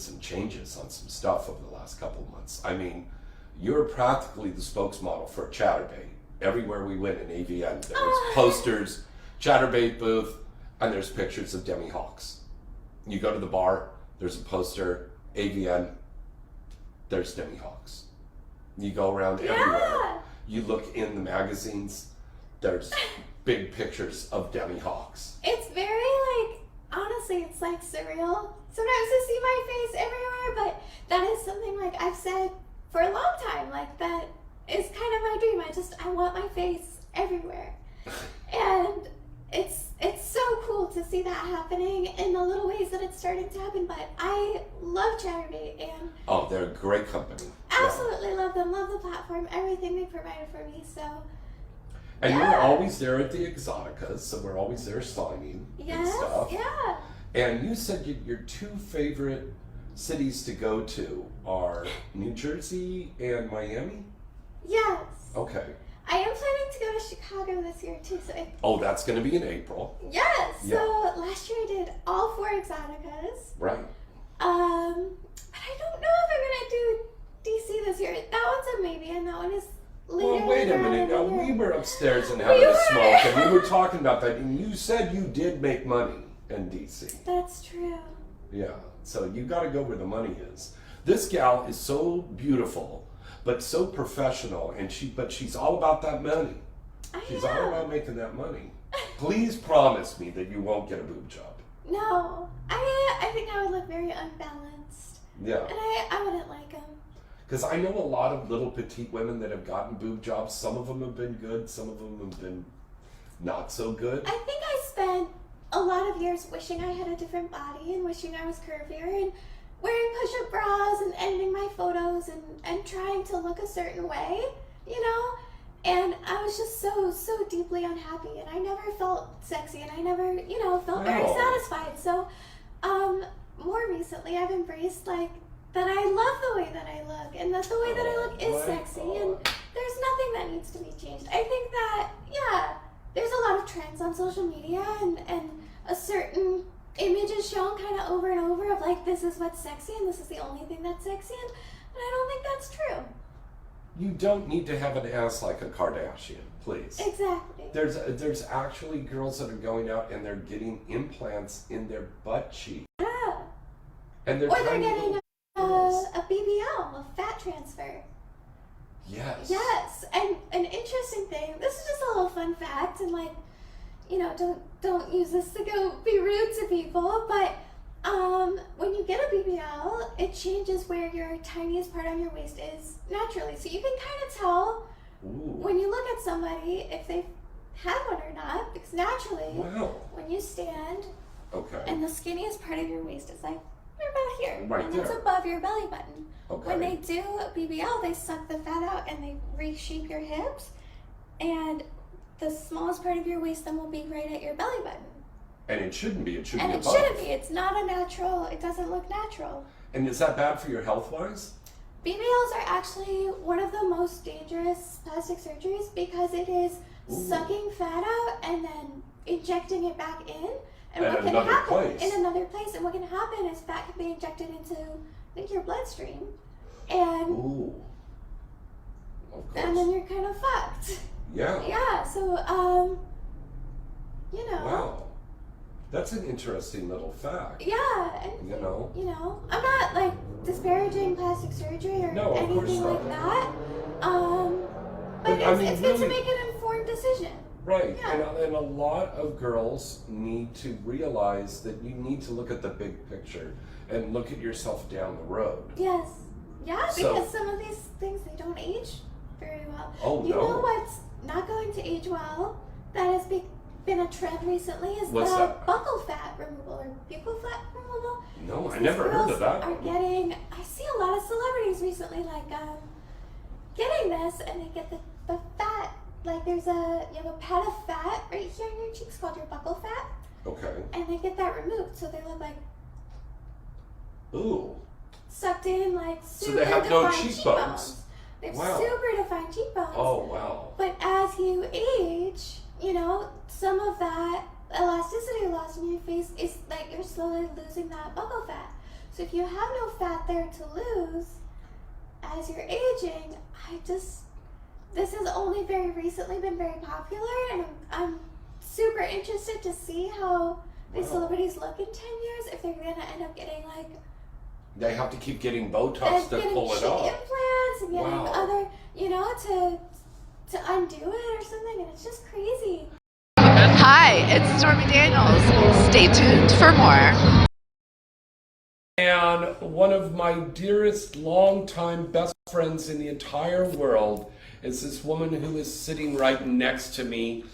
some changes on some stuff over the last couple of months. I mean, you're practically the spokesmodel for Chatterbait. Everywhere we went in AVN, there was posters, Chatterbait booth, and there's pictures of Demi Hawks. You go to the bar, there's a poster, AVN, there's Demi Hawks. You go around everywhere. You look in the magazines, there's big pictures of Demi Hawks. It's very honestly, it's surreal sometimes to see my face everywhere, but that is something I've said for a long time, that is kind of my dream. I want my face everywhere. And it's so cool to see that happening in the little ways that it's starting to happen, but I love Chatterbait and oh, they're a great company. Absolutely love them, love the platform, everything they provided for me, so. And you're always there at the Exoticas, so we're always there signing and stuff. Yeah. And you said your two favorite cities to go to are New Jersey and Miami? Yes. Okay. I am planning to go to Chicago this year too. So that's going to be in April. Yes. Yeah. So last year I did all 4 Exoticas. Right. But I don't know if I'm going to do DC this year. That one's a maybe, and that one is later. Well, wait a minute. Now, we were upstairs and having a smoke, and we were talking about that, and you said you did make money in DC. That's true. Yeah. So you got to go where the money is. This gal is so beautiful, but so professional, and she's all about that money. She's all about making that money. Please promise me that you won't get a boob job. No, I think I would look very unbalanced. Yeah. And I wouldn't like them. Because I know a lot of little petite women that have gotten boob jobs. Some of them have been good, some of them have been not so good. I think I spent a lot of years wishing I had a different body and wishing I was curvier and wearing push-up bras and editing my photos and trying to look a certain way, And I was just so deeply unhappy, and I never felt sexy, and I never, felt very satisfied. So, more recently, I've embraced that I love the way that I look, and that the way that I look is sexy, and there's nothing that needs to be changed. I think that, there's a lot of trends on social media, and a certain image is shown kind of over and over of this is what's sexy, and this is the only thing that's sexy, and I don't think that's true. You don't need to have an ass like a Kardashian, please. Exactly. There's actually girls that are going out and they're getting implants in their butt cheek. Yeah. And they're getting a BBL, a fat transfer. Yes. Yes. And an interesting thing, this is just a little fun fact, and don't use this to go be rude to people, but when you get a BBL, it changes where your tiniest part on your waist is naturally. So you can kind of tell when you look at somebody if they've had one or not, because naturally, when you stand, and the skinniest part of your waist is about here, and it's above your belly button. Okay. When they do a BBL, they suck the fat out and they reshape your hips, and the smallest part of your waist then will be right at your belly button. And it shouldn't be. It should be above. And it shouldn't be. It's not a natural. It doesn't look natural. And is that bad for your health-wise? BBLs are actually one of the most dangerous plastic surgeries because it is sucking fat out and then injecting it back in. And what can happen in another place? And what can happen is fat can be injected into, your bloodstream, and and then you're kind of fucked. Yeah. Yeah. So, Wow. That's an interesting little fact. Yeah, and I'm not disparaging plastic surgery or anything like that. But it's good to make an informed decision. Right, Yeah. and a lot of girls need to realize that you need to look at the big picture and look at yourself down the road. Yes. Yeah, because some of these things, they don't age very well. Oh, You know what's not going to age well? That has been a trend recently is buccal fat removal or buccal fat removal. No, I never heard of that. I see a lot of celebrities recently getting this, and they get the fat, you have a pad of fat right here in your cheeks called your buccal fat. Okay. And they get that removed, so they look sucked in, super so they have no defined cheekbones. They have super defined cheekbones. Oh, wow. But as you age, some of that elasticity loss in your face is you're slowly losing that buccal fat. So So if you have no fat there to lose as you're aging, this has only very recently been very popular, and I'm super interested to see how these celebrities look in 10 years, if they're gonna end up getting like they have to keep getting Botox to pull it off. Implants and getting other, to undo it or something, and it's just crazy. Hi, it's Stormy Daniels. Stay tuned for more. And one of my dearest, longtime best friends in the entire world is this woman who is sitting right next to me.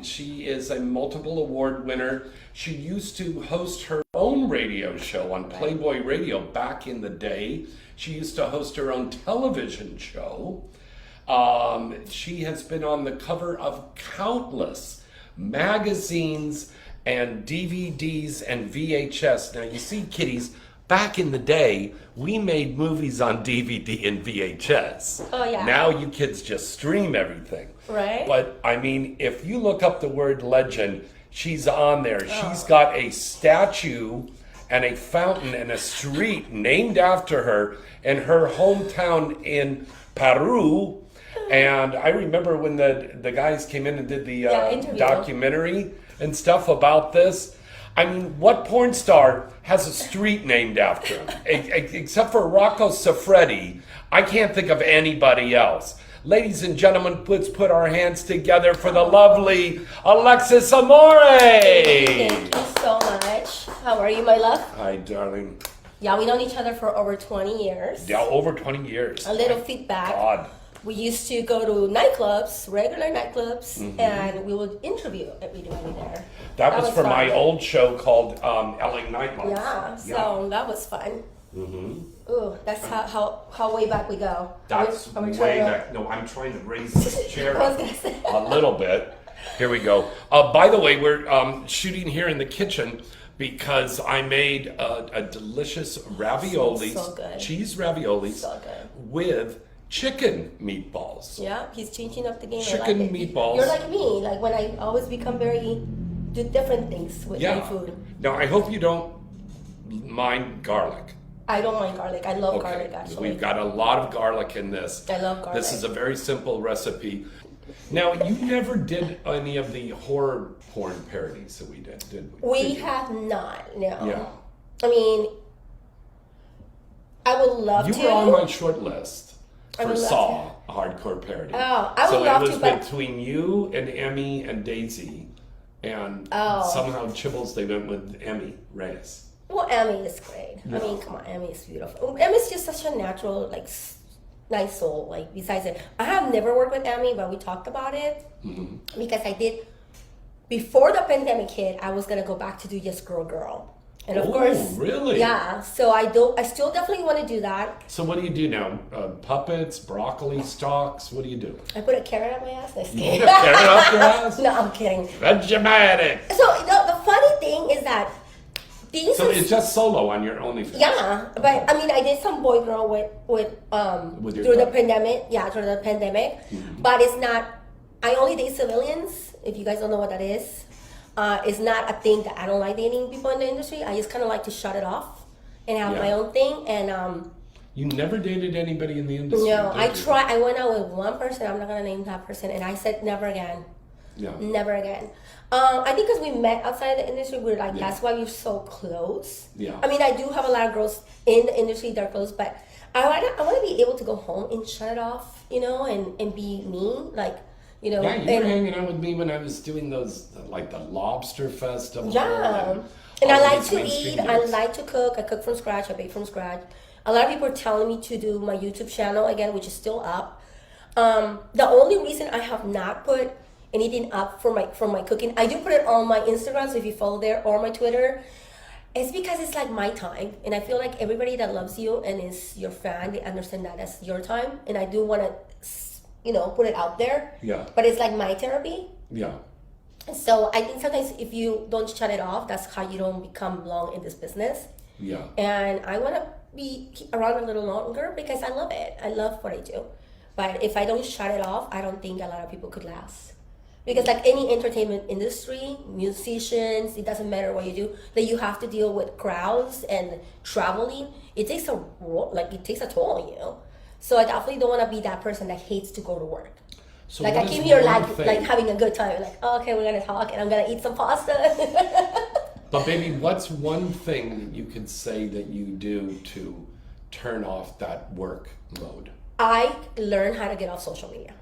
She is a multiple award winner. She used to host her own radio show on Playboy Radio back in the day. She used to host her own television show. She has been on the cover of countless magazines and DVDs and VHS. Now you see, kiddies, back in the day, we made movies on DVD and VHS. Oh, yeah. Now you kids just stream everything. Right. But, I mean, if you look up the word legend, she's on there. She's got a statue and a fountain and a street named after her in her hometown in Peru. And I remember when the guys came in and did the documentary and stuff about this. I mean, what porn star has a street named after him? Except for Rocco Siffredi, I can't think of anybody else. Ladies and gentlemen, let's put our hands together for the lovely Alexis Amore. Thank you so much. How are you, my love? Hi, darling. Yeah, we known each other for over 20 years. Yeah, over 20 years. A little feedback. God. We used to go to nightclubs, regular nightclubs, and we would interview everybody there. That was for fun. my old show called LA Nightlife. Yeah, so that was fun. Ooh, that's how way back we go. That's Are we way trying to- back. No, I'm trying to raise this chair I was up gonna say. a little bit. Here we go. By the way, we're shooting here in the kitchen because I made a delicious ravioli, So good. cheese raviolis So good. with chicken meatballs. Yeah, he's changing up the game. I Chicken like it. meatballs. You're like me, like when I always become do different things with my food. Now, I hope you don't mind garlic. I don't mind garlic. I love garlic, actually. We've got a lot of garlic in this. I love garlic. This is a very simple recipe. Now, you never did any of the horror porn parodies that we did we? We Did you? have not, no. Yeah. I mean, I would love to. You were on my short list I for would love Saw, a hardcore parody. Oh, I would love So to, it but- was between you and Emmy and Daisy, and Oh. somehow Chibbles, they went with Emmy Reyes. Well, Emmy is great. Yeah. I mean, come on, Emmy is beautiful. Emmy's just such a natural, like, nice soul. Like, besides it, I have never worked with Emmy, but we talked about it because I did. Before the pandemic hit, I was gonna go back to do just girl, and of course, really? yeah. So I still definitely want to do that. So what do you do now? Puppets, broccoli stalks? What do you do? I put a carrot up my ass. Just You kidding. put a carrot up your ass? No, I'm kidding. Vegematics. So the funny thing is that these. So it's just solo on your OnlyFans. Yeah, but I mean, I did some boy girl with With your through the dog. pandemic. Yeah, through the pandemic, but it's not. I only date civilians. If you guys don't know what that is, it's not a thing that I don't like dating people in the industry. I just kind of like to shut it off and have my own thing. And You never dated anybody in the industry? no, did I you? tried. I went out with one person. I'm not gonna name that person, and I said never again. Yeah. Never again. I think because we met outside the industry, we're like, Yeah. that's why we're so close. Yeah. I mean, I do have a lot of girls in the industry that are close, but I want to be able to go home and shut it off, and be me, like, Yeah, you were and, hanging out with me when I was doing those, like the Lobster Festival. yeah. And I all like these to mainstream eat. I gigs. like to cook. I cook from scratch. I bake from scratch. A lot of people are telling me to do my YouTube channel again, which is still up. The only reason I have not put anything up from my cooking, I do put it on my Instagram, so if you follow there, or my Twitter, it's because it's like my time, and I feel like everybody that loves you and is your fan, they understand that as your time, and I do want to, put it out there. Yeah. But it's like my therapy. Yeah. So I think sometimes if you don't shut it off, that's how you don't become long in this business. Yeah. And I want to be around a little longer because I love it. I love what I do. But if I don't shut it off, I don't think a lot of people could last. Because like any entertainment industry, musicians, it doesn't matter what you do, that you have to deal with crowds and traveling. It takes a toll on you. So I definitely don't want to be that person that hates to go to work. So Like what I is came here one like thing- having a good time. Like, oh, okay, we're gonna talk and I'm gonna eat some pasta. But baby, what's one thing that you could say that you do to turn off that work mode? I learned how to get off social media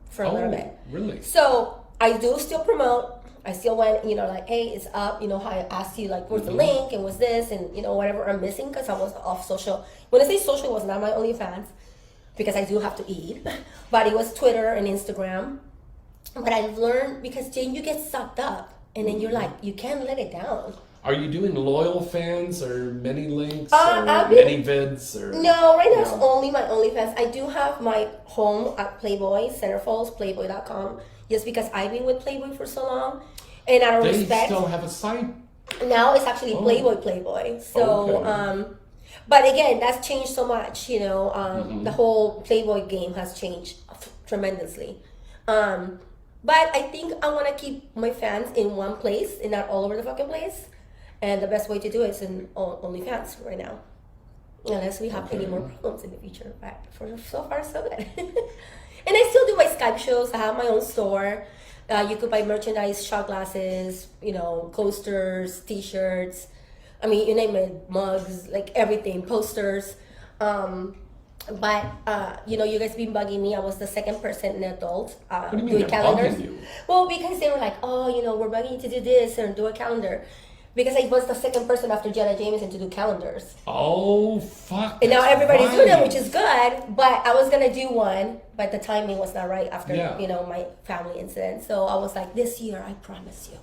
for a little bit. Really? So I do still promote. I still went, like, hey, it's up. How I asked you, like, where's the link and what's this and, whatever I'm missing because I was off social. When I say social, it was not my OnlyFans because I do have to eat. But it was Twitter and Instagram. But I learned because then you get sucked up and then you're like, you can't let it down. Are you doing loyal fans or many links I've or been- many vids? Or No, right now it's No. only my OnlyFans. I do have my home at Playboy, Centerfolds, Playboy.com. Just because I've been with Playboy for so long. And out of They respect, still have a site? now it's actually Playboy. So, Okay. but again, that's changed so much, the whole Playboy game has changed tremendously. But I think I want to keep my fans in one place and not all over the fucking place. And the best way to do it is in OnlyFans right now. Unless we have any more problems in the future. But so far, so good. And I still do my Skype shows. I have my own store. You could buy merchandise, shot glasses, coasters, t-shirts. I mean, you name it, mugs, like everything, posters. But you guys been bugging me. I was the second person in adult What do you mean doing they're calendars. bugging you? Well, because they were like, oh, we're bugging you to do this and do a calendar. Because I was the second person after Jenna Jameson to do calendars. Oh, fuck. And now that's everybody's doing it, right. which is good. But I was going to do one, but the timing was not right after, Yeah. my family incident. So I was like, this year, I promise you.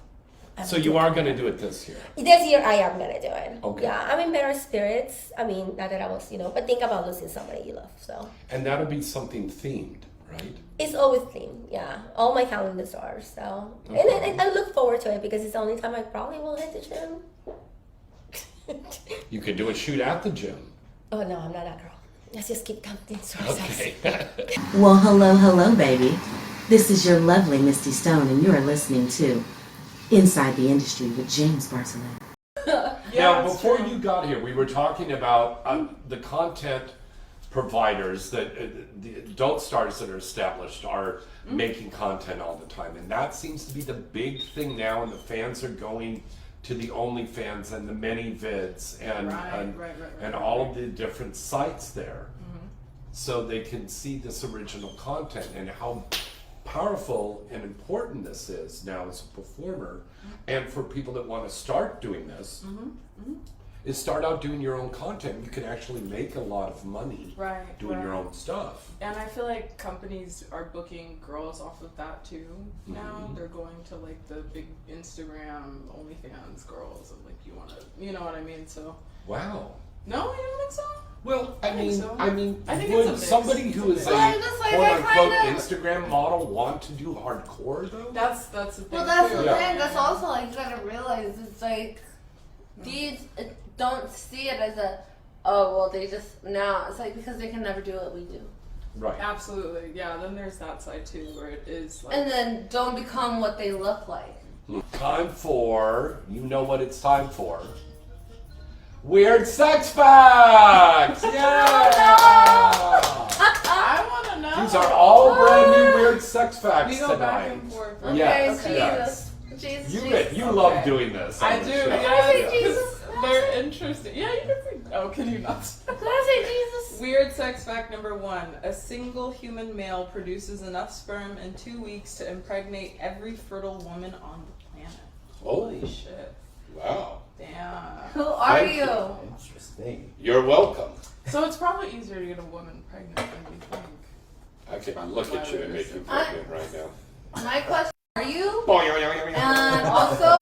I So will you do are it. going to do it this year? This year, I am going to do it. Okay. Yeah, I'm in better spirits. I mean, not that I was, but think about losing somebody you love. So And that'll be something themed, right? it's always themed. Yeah, all my calendars are. So, Okay. and I look forward to it because it's the only time I probably will hit the gym. You could do a shoot at the gym. Oh no, I'm not that girl. Let's just keep counting sources. Okay. Well, hello, baby. This is your lovely Misty Stone, and you are listening to Inside the Industry with James Bartholet. Now, before you got here, we were talking about the content providers that don't stars that are established are making content all the time, and that seems to be the big thing now. And the fans are going to the OnlyFans and the many vids and all of the different sites there, so they can see this original content and how powerful and important this is now as a performer, and for people that want to start doing this. Is start out doing your own content. You can actually make a lot of money doing your own stuff. And I feel like companies are booking girls off of that too now. They're going to like the big Instagram OnlyFans girls and like you know what I mean? So Wow. no, you don't think so? Well, I think mean, so. I mean, I think it's a would mix. somebody who is It's a a mix. Well, I'm just like, quote I unquote kinda- Instagram model want to do hardcore though? That's the thing. Well, that's too. the Yeah. thing. That's also like you gotta realize it's like these don't see it as a they just now it's like because they can never do what we do, Right. Absolutely, yeah. Then there's that side too, where it is like. and then don't become what they look like. Time for, you know what it's time for. Weird sex facts! Yeah! I want to know. These are all brand new weird sex facts We go tonight. back and forth. Okay, Yes, Jesus. yes. Jesus. You Jesus. love Okay. doing this. on I the do, show. yeah. say Jesus? 'Cause they're interesting. Yeah, you can say. Oh, can you not? Can I say Jesus? Weird sex fact number 1. A single human male produces enough sperm in 2 weeks to impregnate every fertile woman on the planet. Holy shit. Wow. Damn. Who are Thank you? Interesting. You're welcome. So it's probably easier to get a woman pregnant than you think. I can look at you and make you pregnant right now. My question: are you? And And also,